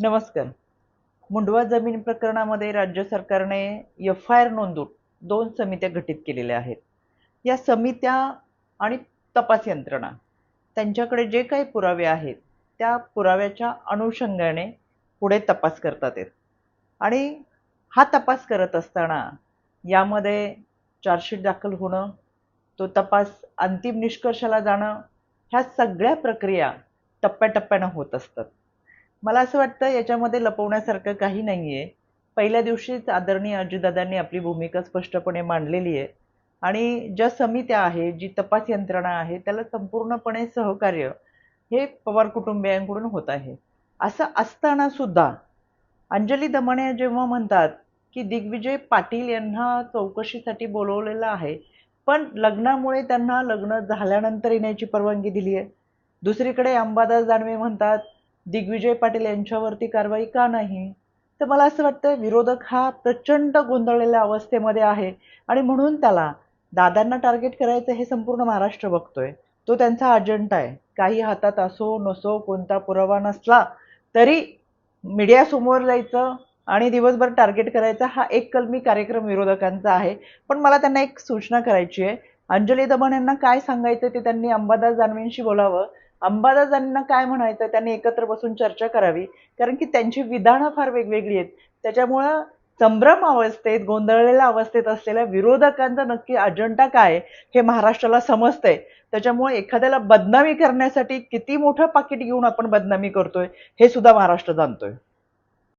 नमस्कार. मुंडवा जमीन प्रकरणामध्ये राज्य सरकारने एफ-आय-आर नोंदवून 2 समित्या गठीत केलेल्या आहेत. या समित्या आणि तपास यंत्रणा त्यांच्याकडे जे काही पुरावे आहेत, त्या पुराव्याच्या अनुषंगाने पुढे तपास करतात आहेत. आणि हा तपास करत असताना यामध्ये चार्जशीट दाखल होणं, तो तपास अंतिम निष्कर्षाला जाणं, ह्या सगळ्या प्रक्रिया टप्प्याटप्प्यानं होत असतात. मला असं वाटतं याच्यामध्ये लपवण्यासारखं काही नाहीये. पहिल्या दिवशीच आदरणीय अजितदादांनी आपली भूमिका स्पष्टपणे मांडलेली आहे आणि ज्या समित्या आहे, जी तपास यंत्रणा आहे, त्याला संपूर्णपणे सहकार्य हे पवार कुटुंबियांकडून होत आहे. असं असताना सुद्धा अंजली दमाने जेव्हा म्हणतात, की दिग्विजय पाटील यांना चौकशीसाठी बोलवलेलं आहे, पण लग्नामुळे त्यांना लग्न झाल्यानंतर येण्याची परवानगी दिली आहे. दुसरीकडे अंबादास दानवे म्हणतात, दिग्विजय पाटील यांच्यावरती कारवाई का नाही? तर मला असं वाटतं विरोधक हा प्रचंड गोंधळलेल्या अवस्थेमध्ये आहे आणि म्हणून त्याला दादांना टार्गेट करायचं हे संपूर्ण महाराष्ट्र बघतोय. तो त्यांचा अजेंडा आहे. काही हातात असो नसो, कोणता पुरावा नसला तरी मीडियासमोर जायचं आणि दिवसभर टार्गेट करायचा हा एक कलमी कार्यक्रम विरोधकांचा आहे. पण मला त्यांना एक सूचना करायची आहे. अंजली दमन यांना काय सांगायचं ते त्यांनी अंबादास दानवेंशी बोलावं. अंबादास दानवेंना काय म्हणायचं त्यांनी एकत्र बसून चर्चा करावी. कारण की त्यांची विधानं फार वेगवेगळी आहेत. त्याच्यामुळं संभ्रम अवस्थेत, गोंधळलेल्या अवस्थेत असलेल्या विरोधकांचा नक्की अजेंडा काय हे महाराष्ट्राला समजतंय. त्याच्यामुळे एखाद्याला बदनामी करण्यासाठी किती मोठं पाकीट घेऊन आपण बदनामी करतोय हे सुद्धा महाराष्ट्र जाणतोय.